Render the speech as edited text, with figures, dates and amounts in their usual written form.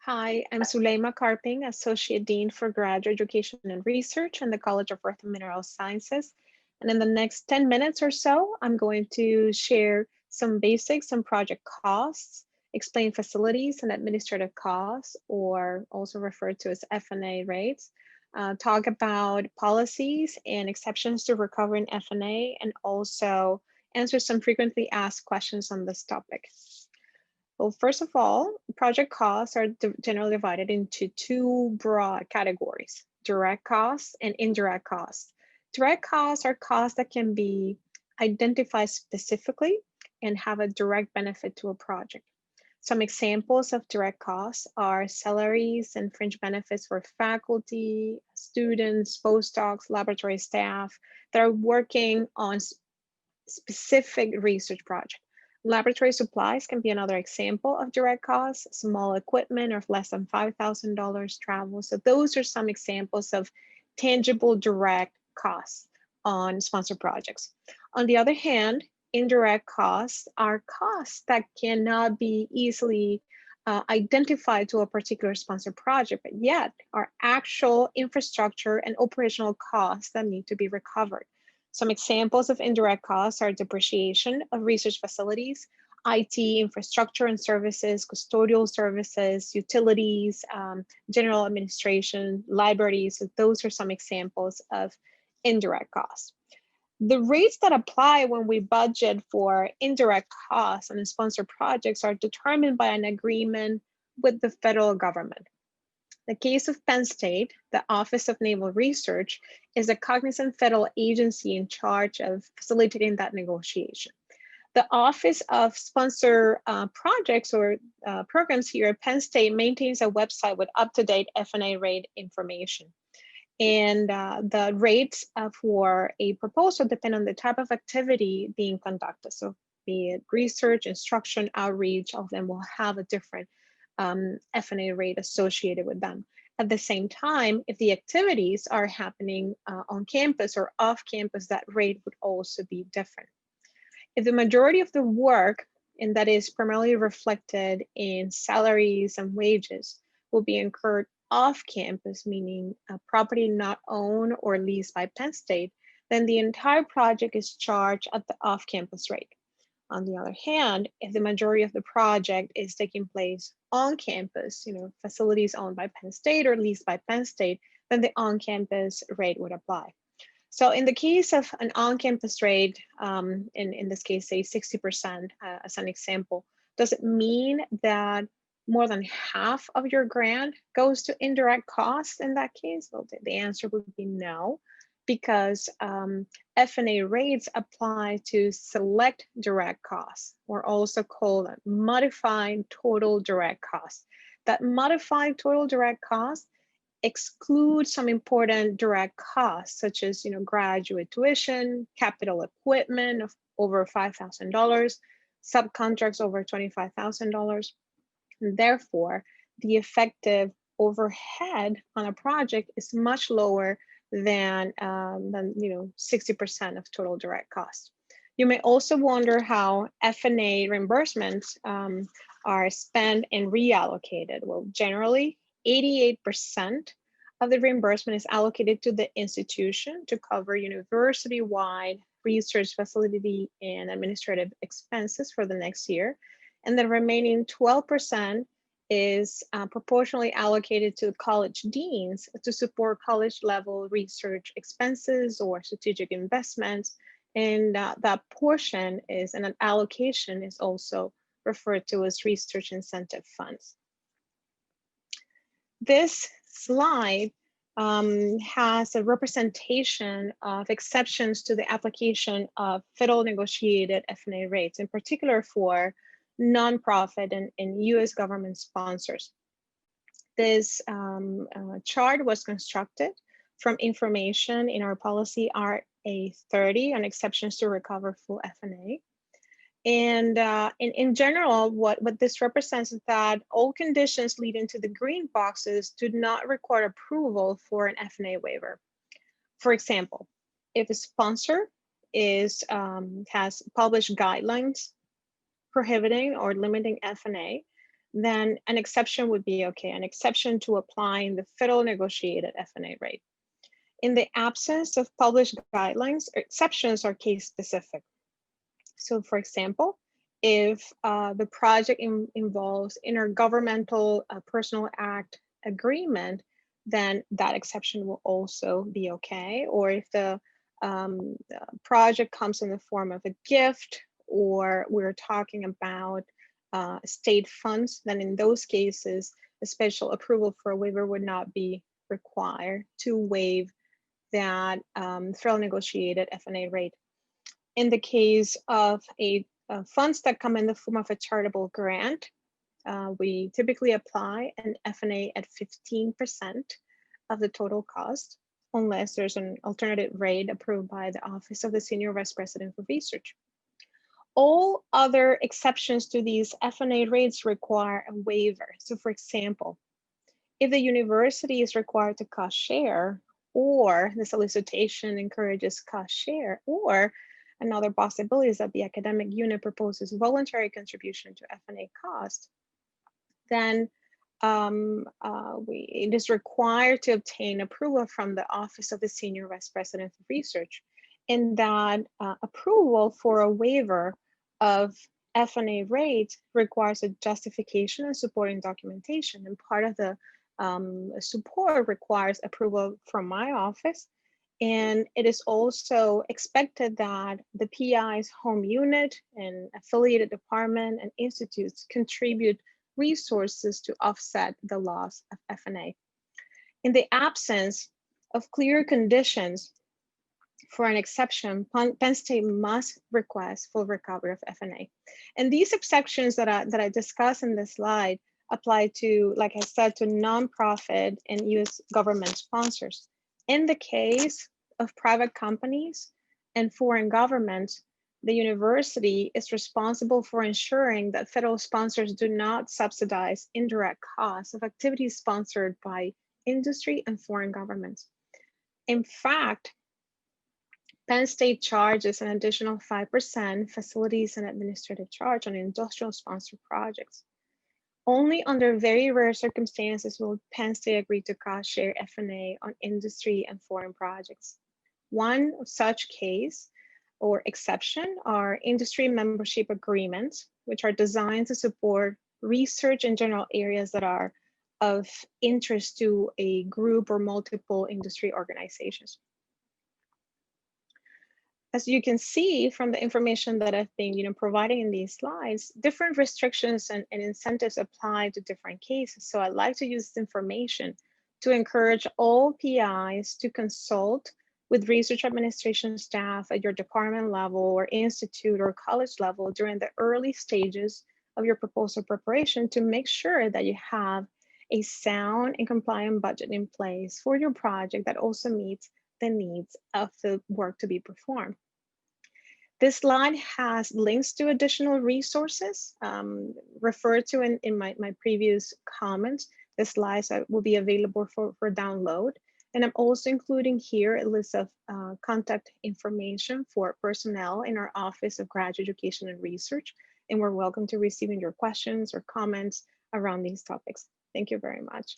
Hi, I'm Zuleima Karpyn, Associate Dean for Graduate Education and Research in the College of Earth and Mineral Sciences. And in the next 10 minutes or so, I'm going to share some basics on project costs, explain facilities and administrative costs, or also referred to as F&A rates, talk about policies and exceptions to recovering F&A, and also answer some frequently asked questions on this topic. Well, first of all, project costs are generally divided into two broad categories: direct costs and indirect costs. Direct costs are costs that can be identified specifically and have a direct benefit to a project. Some examples of direct costs are salaries and fringe benefits for faculty, students, postdocs, laboratory staff that are working on specific research projects. Laboratory supplies can be another example of direct costs. Small equipment of less than $5,000 travel. So those are some examples of tangible direct costs on sponsored projects. On the other hand, indirect costs are costs that cannot be easily identified to a particular sponsored project, but yet are actual infrastructure and operational costs that need to be recovered. Some examples of indirect costs are depreciation of research facilities, IT infrastructure and services, custodial services, utilities, general administration, libraries. So those are some examples of indirect costs. The rates that apply when we budget for indirect costs on sponsored projects are determined by an agreement with the federal government. The case of Penn State, the Office of Naval Research is a cognizant federal agency in charge of facilitating that negotiation. The Office of Sponsor Projects or Programs here at Penn State maintains a website with up-to-date F&A rate information. And the rates for a proposal depend on the type of activity being conducted. So be it research, instruction, outreach, all of them will have a different F&A rate associated with them. At the same time, if the activities are happening on campus or off campus, that rate would also be different. If the majority of the work, and that is primarily reflected in salaries and wages, will be incurred off campus, meaning a property not owned or leased by Penn State, then the entire project is charged at the off campus rate. On the other hand, if the majority of the project is taking place on campus, facilities owned by Penn State or leased by Penn State, then the on-campus rate would apply. So in the case of an on-campus rate, in this case, say 60% as an example, does it mean that more than half of your grant goes to indirect costs in that case? Well, the answer would be no, because F&A rates apply to select direct costs, or also called modified total direct costs. That modified total direct cost excludes some important direct costs, such as graduate tuition, capital equipment of over $5,000, subcontracts over $25,000. Therefore, the effective overhead on a project is much lower than 60% of total direct costs. You may also wonder how F&A reimbursements are spent and reallocated. Well, generally, 88% of the reimbursement is allocated to the institution to cover university-wide research facility and administrative expenses for the next year. And the remaining 12% is proportionally allocated to college deans to support college level research expenses or strategic investments. And that portion is, and an allocation is also referred to as research incentive funds. This slide has a representation of exceptions to the application of federal negotiated F&A rates, in particular for nonprofit and US government sponsors. This chart was constructed from information in our policy RA 30 on exceptions to recover full F&A. And in general, what this represents is that all conditions leading to the green boxes do not require approval for an F&A waiver. For example, if a sponsor has published guidelines prohibiting or limiting F&A, then an exception would be okay, an exception to applying the federal negotiated F&A rate. In the absence of published guidelines, exceptions are case specific. So for example, if the project involves intergovernmental personal act agreement, then that exception will also be okay. Or if the project comes in the form of a gift, or we're talking about state funds, then in those cases, a special approval for a waiver would not be required to waive that federal negotiated F&A rate. In the case of funds that come in the form of a charitable grant, we typically apply an F&A at 15% of the total cost, unless there's an alternative rate approved by the Office of the Senior Vice President for Research. All other exceptions to these F&A rates require a waiver. So for example, if the university is required to cost share, or the solicitation encourages cost share, or another possibility is that the academic unit proposes voluntary contribution to F&A cost, then it is required to obtain approval from the Office of the Senior Vice President of Research. And that approval for a waiver of F&A rate requires a justification and supporting documentation. And part of the support requires approval from my office. And it is also expected that the PI's home unit and affiliated department and institutes contribute resources to offset the loss of F&A. In the absence of clear conditions for an exception, Penn State must request full recovery of F&A. And these exceptions that I discussed in this slide apply to, like I said, to nonprofit and US government sponsors. In the case of private companies and foreign governments, the university is responsible for ensuring that federal sponsors do not subsidize indirect costs of activities sponsored by industry and foreign governments. In fact, Penn State charges an additional 5% facilities and administrative charge on industrial sponsored projects. Only under very rare circumstances will Penn State agree to cost share F&A on industry and foreign projects. One such case or exception are industry membership agreements, which are designed to support research in general areas that are of interest to a group or multiple industry organizations. As you can see from the information that I've been providing in these slides, different restrictions and incentives apply to different cases. So I'd like to use this information to encourage all PIs to consult with research administration staff at your department level or institute or college level during the early stages of your proposal preparation to make sure that you have a sound and compliant budget in place for your project that also meets the needs of the work to be performed. This slide has links to additional resources referred to in my previous comments. The slides will be available for download. And I'm also including here a list of contact information for personnel in our Office of Graduate Education and Research. And we're welcome to receiving your questions or comments around these topics. Thank you very much.